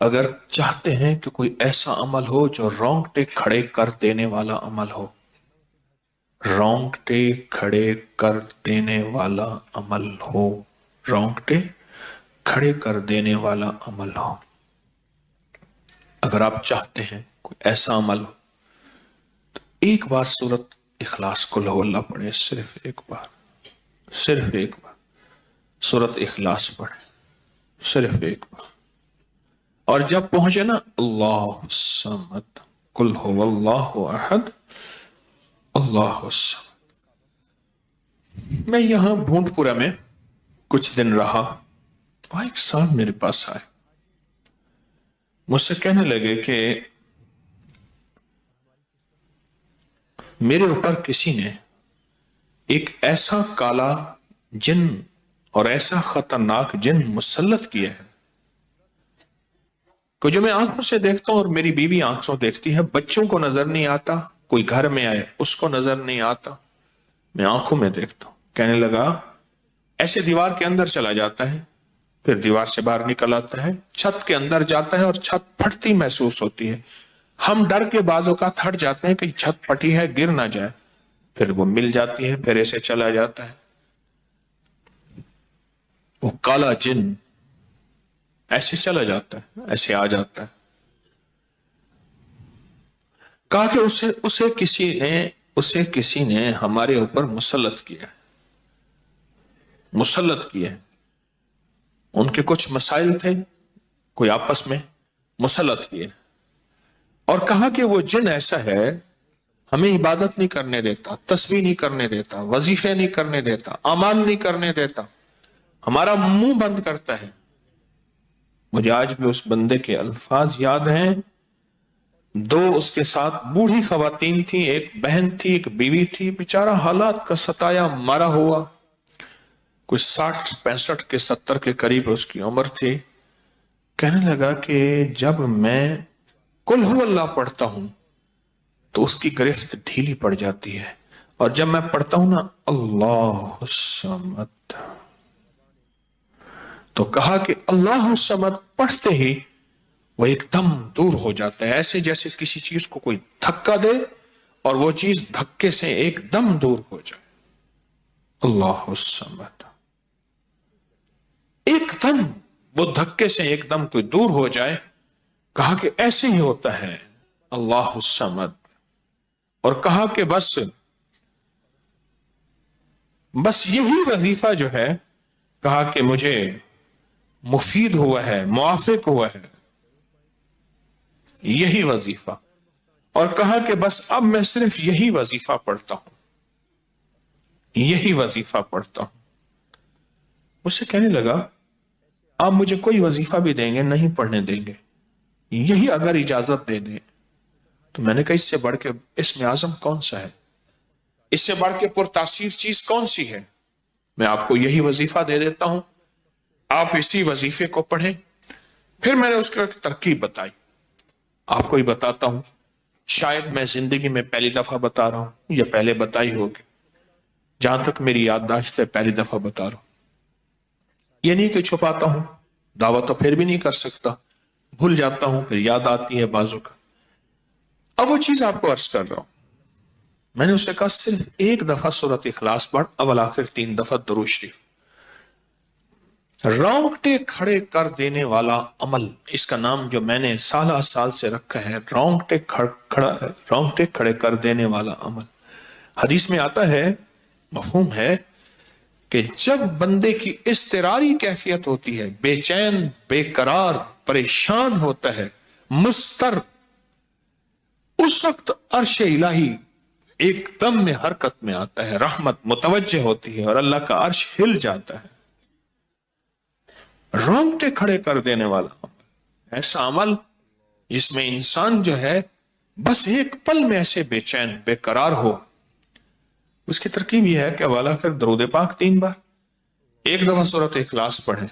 اگر چاہتے ہیں کہ کوئی ایسا عمل ہو جو رونگٹے کھڑے کر دینے والا عمل ہو، رونگٹے کھڑے کر دینے والا عمل ہو، رونگٹے کھڑے کر دینے والا عمل ہو، اگر آپ چاہتے ہیں کوئی ایسا عمل ہو تو ایک بار سورت اخلاص قل هو اللہ پڑھیں، صرف ایک بار، صرف ایک بار سورت اخلاص پڑھیں، صرف ایک بار. اور جب پہنچے نا اللہ الصمد قل هو اللہ احد اللہ الصمد. میں یہاں بھونٹ پورا میں کچھ دن رہا اور ایک صاحب میرے پاس آئے، مجھ سے کہنے لگے کہ میرے اوپر کسی نے ایک ایسا کالا جن اور ایسا خطرناک جن مسلط کیا ہے کہ جو میں آنکھوں سے دیکھتا ہوں اور میری بیوی آنکھوں دیکھتی ہے، بچوں کو نظر نہیں آتا، کوئی گھر میں آئے اس کو نظر نہیں آتا، میں آنکھوں میں دیکھتا ہوں. کہنے لگا ایسے دیوار کے اندر چلا جاتا ہے، پھر دیوار سے باہر نکل آتا ہے، چھت کے اندر جاتا ہے اور چھت پھٹتی محسوس ہوتی ہے، ہم ڈر کے بعض اوقات ہٹ جاتے ہیں کہ چھت پھٹی ہے گر نہ جائے، پھر وہ مل جاتی ہے، پھر ایسے چلا جاتا ہے. وہ کالا جن ایسے چلا جاتا ہے، ایسے آ جاتا ہے. کہا کہ اسے کسی نے ہمارے اوپر مسلط کیا ہے، مسلط کیا ہے. ان کے کچھ مسائل تھے، کوئی آپس میں مسلط کیے، اور کہا کہ وہ جن ایسا ہے ہمیں عبادت نہیں کرنے دیتا، تسبیح نہیں کرنے دیتا، وظیفے نہیں کرنے دیتا، اعمال نہیں کرنے دیتا، ہمارا منہ بند کرتا ہے. مجھے آج بھی اس بندے کے الفاظ یاد ہیں. دو اس کے ساتھ بوڑھی خواتین تھیں، ایک بہن تھی، ایک بیوی تھی، بیچارہ حالات کا ستایا مارا ہوا، کوئی 60 65 کے 70 کے قریب اس کی عمر تھی. کہنے لگا کہ جب میں قل هو اللہ پڑھتا ہوں تو اس کی گرفت ڈھیلی پڑ جاتی ہے، اور جب میں پڑھتا ہوں نا اللہ الصمد، تو کہا کہ اللہ الصمد پڑھتے ہی وہ ایک دم دور ہو جاتا ہے، ایسے جیسے کسی چیز کو کوئی دھکا دے اور وہ چیز دھکے سے ایک دم دور ہو جائے. اللہ الصمد ایک دم وہ دھکے سے ایک دم کوئی دور ہو جائے. کہا کہ ایسے ہی ہوتا ہے اللہ الصمد. اور کہا کہ بس یہی وظیفہ جو ہے، کہا کہ مجھے مفید ہوا ہے، موافق ہوا ہے یہی وظیفہ. اور کہا کہ بس اب میں صرف یہی وظیفہ پڑھتا ہوں، یہی وظیفہ پڑھتا ہوں. مجھ سے کہنے لگا آپ مجھے کوئی وظیفہ بھی دیں گے نہیں پڑھنے دیں گے، یہی اگر اجازت دے دیں. تو میں نے کہا اس سے بڑھ کے اسم اعظم کون سا ہے، اس سے بڑھ کے پرتاثیر چیز کون سی ہے؟ میں آپ کو یہی وظیفہ دے دیتا ہوں، آپ اسی وظیفے کو پڑھیں. پھر میں نے اس کو ایک ترکیب بتائی، آپ کو ہی بتاتا ہوں، شاید میں زندگی میں پہلی دفعہ بتا رہا ہوں یا پہلے بتائی ہوگی، جہاں تک میری یادداشت ہے پہلی دفعہ بتا رہا ہوں. یہ نہیں کہ چھپاتا ہوں، دعویٰ تو پھر بھی نہیں کر سکتا، بھول جاتا ہوں پھر یاد آتی ہے بازو کا. اب وہ چیز آپ کو عرض کر رہا ہوں. میں نے اسے کہا صرف ایک دفعہ سورۃ اخلاص پڑھ، اول آخر 3 دفعہ درود شریف. رونگٹے کھڑے کر دینے والا عمل، اس کا نام جو میں نے سال سے رکھا ہے رونگٹے کھڑے کر دینے والا عمل. حدیث میں آتا ہے، مفہوم ہے کہ جب بندے کی اضطراری کیفیت ہوتی ہے، بے چین، بے قرار، پریشان ہوتا ہے، مضطر، اس وقت عرش الہی ایک دم میں حرکت میں آتا ہے، رحمت متوجہ ہوتی ہے اور اللہ کا عرش ہل جاتا ہے. رونگٹے کھڑے کر دینے والا عمل، ایسا عمل جس میں انسان جو ہے بس ایک پل میں ایسے بے چین بے قرار ہو. اس کی ترکیب یہ ہے کہ والا کر درود پاک 3 بار، ایک دفعہ سورۃ اخلاص پڑھیں،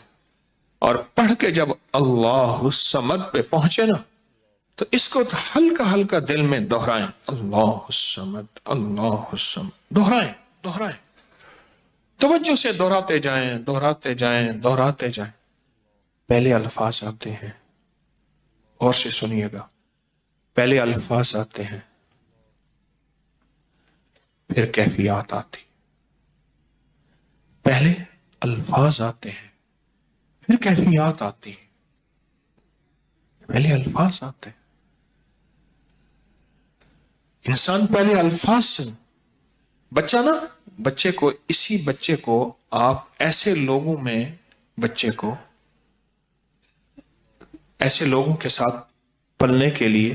اور پڑھ کے جب اللہ الصمد پہ پہنچے نا تو اس کو ہلکا ہلکا دل میں دہرائیں، اللہ الصمد اللہ الصمد، دہرائیں، توجہ سے دہراتے جائیں، دہراتے جائیں، دہراتے جائیں. پہلے الفاظ آتے ہیں اور سے سنیے گا، پہلے الفاظ آتے ہیں، پھر کیفیات آتی، پہلے الفاظ آتے ہیں پھر کیفیات آتی ہے، پہلے الفاظ آتے ہیں، انسان پہلے الفاظ سے، بچہ نا، اسی بچے کو آپ ایسے لوگوں میں، بچے کو ایسے لوگوں کے ساتھ پلنے کے لیے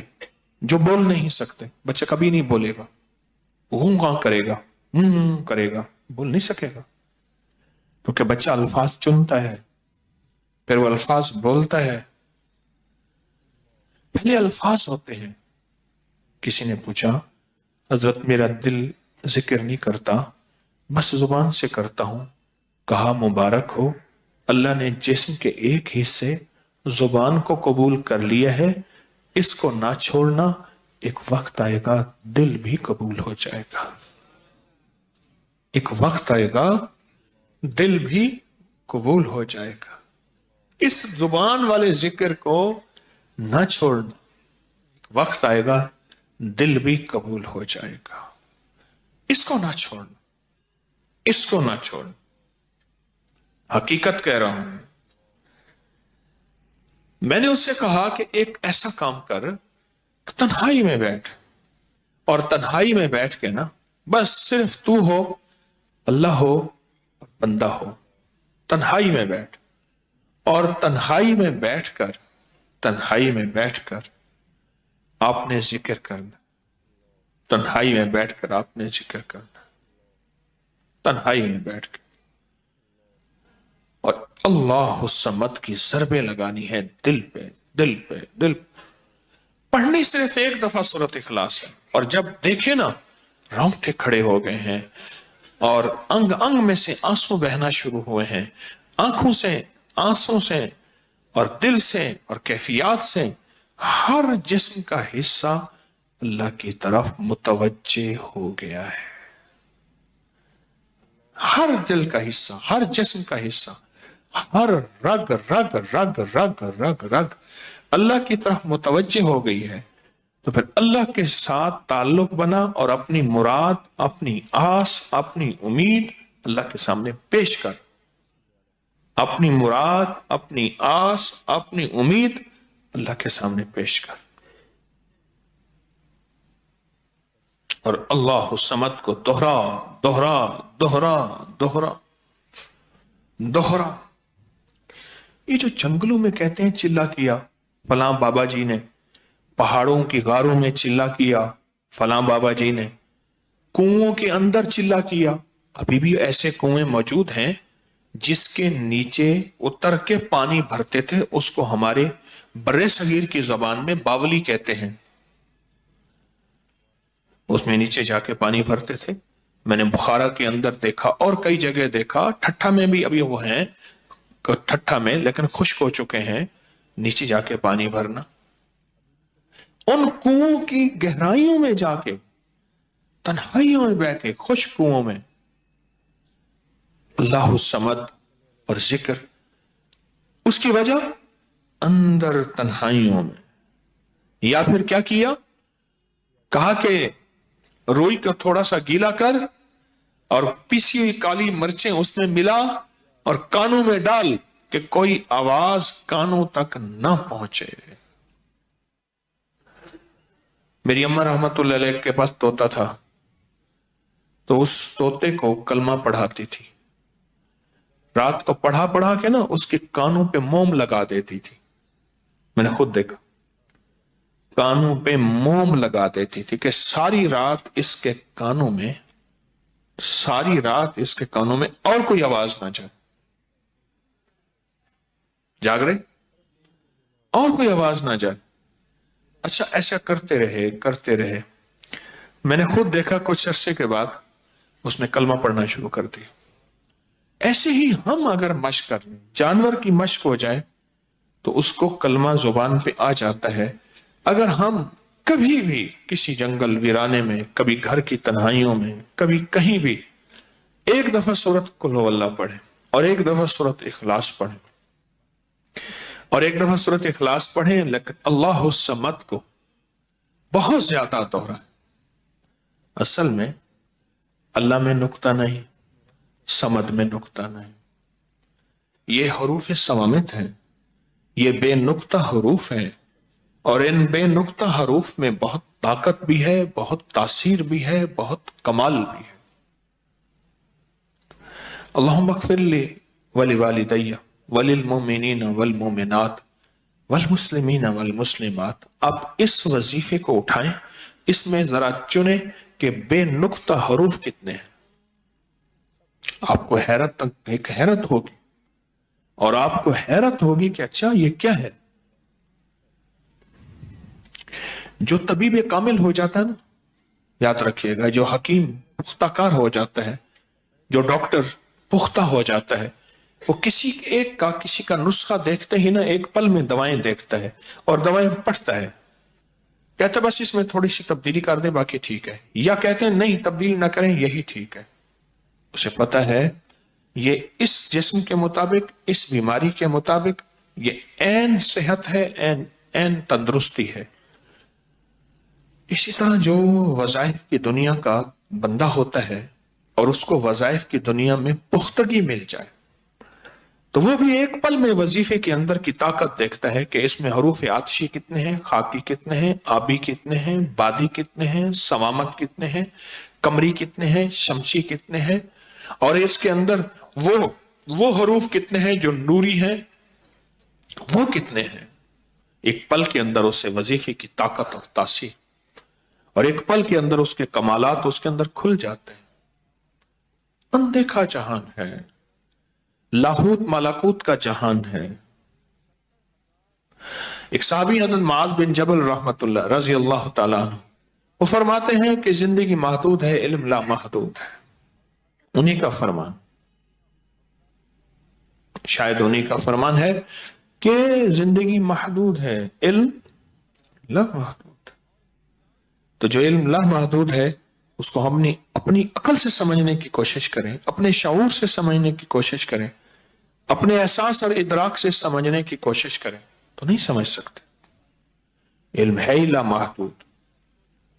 جو بول نہیں سکتے، بچہ کبھی نہیں بولے گا، ہوں ہاں کرے گا، کرے گا، بول نہیں سکے گا، کیونکہ بچہ الفاظ چنتا ہے، پھر وہ الفاظ بولتا ہے، پہلے الفاظ ہوتے ہیں۔ کسی نے پوچھا، حضرت میرا دل ذکر نہیں کرتا، بس زبان سے کرتا ہوں۔ کہا مبارک ہو، اللہ نے جسم کے ایک حصے زبان کو قبول کر لیا ہے، اس کو نہ چھوڑنا، ایک وقت آئے گا دل بھی قبول ہو جائے گا، ایک وقت آئے گا دل بھی قبول ہو جائے گا۔ اس زبان والے ذکر کو نہ چھوڑنا، ایک وقت آئے گا دل بھی قبول ہو جائے گا، اس کو نہ چھوڑنا، اس کو نہ چھوڑنا، حقیقت کہہ رہا ہوں۔ میں نے اس سے کہا کہ ایک ایسا کام کر، تنہائی میں بیٹھ، اور تنہائی میں بیٹھ کے نا، بس صرف تو ہو، اللہ ہو اور بندہ ہو، تنہائی میں بیٹھ، اور تنہائی میں بیٹھ کر، تنہائی میں بیٹھ کر آپ نے ذکر کرنا، تنہائی میں بیٹھ کر آپ نے ذکر کرنا، تنہائی میں بیٹھ کے، اور اللہ الصمد کی ضربیں لگانی ہے دل پہ، دل پہ، دل پہ۔ پڑھنی صرف ایک دفعہ سورۃ اخلاص ہے، اور جب دیکھے نا رونگٹے کھڑے ہو گئے ہیں، اور انگ انگ میں سے آنسو بہنا شروع ہوئے ہیں، آنکھوں سے، آنسوں سے، اور دل سے، اور کیفیات سے، ہر جسم کا حصہ اللہ کی طرف متوجہ ہو گیا ہے، ہر دل کا حصہ، ہر جسم کا حصہ، ہر رگ رگ رگ رگ رگ رگ اللہ کی طرف متوجہ ہو گئی ہے۔ تو پھر اللہ کے ساتھ تعلق بنا، اور اپنی مراد، اپنی آس، اپنی امید اللہ کے سامنے پیش کر، اپنی مراد، اپنی آس، اپنی امید اللہ کے سامنے پیش کر، اور اللہ الصمد کو دوہرا دوہرا دوہرا دوہرا دوہرا۔ یہ جو جنگلوں میں کہتے ہیں چلا کیا فلاں بابا جی نے، پہاڑوں کی غاروں میں چلا کیا فلاں بابا جی نے، کنووں کے اندر چلا کیا، ابھی بھی ایسے کنویں موجود ہیں جس کے نیچے اتر کے پانی بھرتے تھے، اس کو ہمارے برے صغیر کی زبان میں باولی کہتے ہیں، اس میں نیچے جا کے پانی بھرتے تھے۔ میں نے بخارا کے اندر دیکھا، اور کئی جگہ دیکھا، ٹھٹھا میں بھی ابھی وہ ہیں، ٹھٹھا میں، لیکن خشک ہو چکے ہیں، نیچے جا کے پانی بھرنا، ان کنووں کی گہرائیوں میں جا کے، تنہائیوں میں بیٹھ کے، خشک کنووں میں اللہ الصمد اور ذکر، اس کی وجہ اندر تنہائیوں میں۔ یا پھر کیا کیا، کہا کہ روئی کو تھوڑا سا گیلا کر، اور پیسی ہوئی کالی مرچیں اس میں ملا، اور کانوں میں ڈال کہ کوئی آواز کانوں تک نہ پہنچے۔ میری اماں رحمت اللہ علیہ کے پاس طوطا تھا، تو اس طوطے کو کلمہ پڑھاتی تھی، رات کو پڑھا پڑھا کے نا اس کے کانوں پہ موم لگا دیتی تھی، میں نے خود دیکھا، کانوں پہ موم لگا دیتی تھی کہ ساری رات اس کے کانوں میں، ساری رات اس کے کانوں میں اور کوئی آواز نہ جائے، جاگ رہے، اور کوئی آواز نہ جائے۔ اچھا ایسا کرتے رہے کرتے رہے، میں نے خود دیکھا کچھ عرصے کے بعد اس نے کلمہ پڑھنا شروع کر دیا۔ ایسے ہی ہم اگر مشق کر لیں، جانور کی مشق ہو جائے تو اس کو کلمہ زبان پہ آ جاتا ہے۔ اگر ہم کبھی بھی کسی جنگل ویرانے میں، کبھی گھر کی تنہائیوں میں، کبھی کہیں بھی ایک دفعہ سورۃ قل ہو اللہ پڑھیں، اور ایک دفعہ سورۃ اخلاص پڑھیں، اور ایک دفعہ سورۃ اخلاص پڑھیں، لیکن اللہ الصمد کو بہت زیادہ دوہرائیں۔ اصل میں اللہ میں نقطہ نہیں، صمد میں نقطہ نہیں، یہ حروف صوامت ہیں، یہ بے نقطہ حروف ہیں، اور ان بے نقطہ حروف میں بہت طاقت بھی ہے، بہت تاثیر بھی ہے، بہت کمال بھی ہے۔ اللہم اغفر لی ولوالدی وللمؤمنین والمؤمنات والمسلمین والمسلمات۔ آپ اس وظیفے کو اٹھائیں، اس میں ذرا چنیں کہ بے نقطہ حروف کتنے ہیں۔ آپ کو ایک حیرت ہوگی، اور آپ کو حیرت ہوگی کہ اچھا یہ کیا ہے۔ جو طبیب کامل ہو جاتا ہے نا، یاد رکھیے گا، جو حکیم پختہ کار ہو جاتا ہے، جو ڈاکٹر پختہ ہو جاتا ہے، وہ کسی کا نسخہ دیکھتے ہی نا ایک پل میں دوائیں دیکھتا ہے اور دوائیں پڑھتا ہے، کہتے بس اس میں تھوڑی سی تبدیلی کر دیں باقی ٹھیک ہے، یا کہتے ہیں نہیں تبدیل نہ کریں یہی ٹھیک ہے۔ اسے پتہ ہے یہ اس جسم کے مطابق، اس بیماری کے مطابق یہ عین صحت ہے، عین تندرستی ہے۔ اسی طرح جو وظائف کی دنیا کا بندہ ہوتا ہے اور اس کو وظائف کی دنیا میں پختگی مل جائے تو وہ بھی ایک پل میں وظیفے کے اندر کی طاقت دیکھتا ہے کہ اس میں حروف عطشی کتنے ہیں، خاکی کتنے ہیں، آبی کتنے ہیں، بادی کتنے ہیں، صوامت کتنے ہیں، قمری کتنے ہیں، شمسی کتنے ہیں، اور اس کے اندر وہ حروف کتنے ہیں جو نوری ہیں، وہ کتنے ہیں۔ ایک پل کے اندر اسے وظیفے کی طاقت اور تاثیر، اور ایک پل کے اندر اس کے کمالات اس کے اندر کھل جاتے ہیں۔ اندیکھا جہان ہے، لاہوت مالاکوت کا جہان ہے۔ ایک صحابی حضرت معاذ بن جبل رحمت اللہ رضی اللہ تعالیٰ عنہ، وہ فرماتے ہیں کہ زندگی محدود ہے، علم لا محدود ہے۔ انہی کا فرمان، شاید انہی کا فرمان ہے کہ زندگی محدود ہے، علم لا محدود۔ تو جو علم لا محدود ہے اس کو ہم اپنی عقل سے سمجھنے کی کوشش کریں، اپنے شعور سے سمجھنے کی کوشش کریں، اپنے احساس اور ادراک سے سمجھنے کی کوشش کریں تو نہیں سمجھ سکتے۔ علم ہے ہی لا محدود،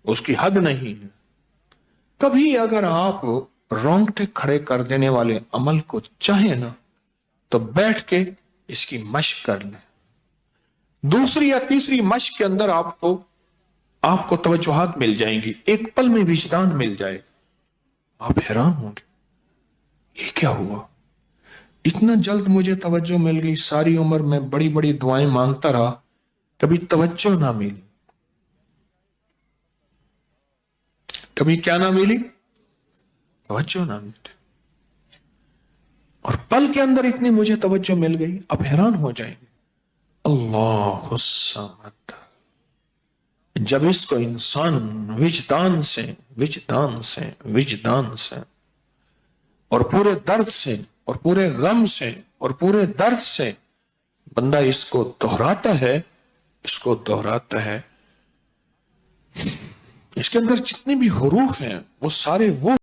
اس کی حد نہیں ہے۔ کبھی اگر آپ رونگٹے کھڑے کر دینے والے عمل کو چاہیں نا تو بیٹھ کے اس کی مشق کر لیں۔ دوسری یا تیسری مشق کے اندر آپ کو توجہات مل جائیں گی، ایک پل میں وجدان مل جائے، آپ حیران ہوں گے یہ کیا ہوا، اتنا جلد مجھے توجہ مل گئی، ساری عمر میں بڑی بڑی دعائیں مانگتا رہا، کبھی توجہ نہ ملی، کبھی کیا نہ ملی، توجہ نہ ملی، اور پل کے اندر اتنی مجھے توجہ مل گئی، آپ حیران ہو جائیں گے۔ اللہ الصمد، جب اس کو انسان وجدان سے اور پورے درد سے اور پورے غم سے اور پورے درد سے بندہ اس کو دہراتا ہے، اس کے اندر جتنے بھی حروف ہیں وہ سارے وہ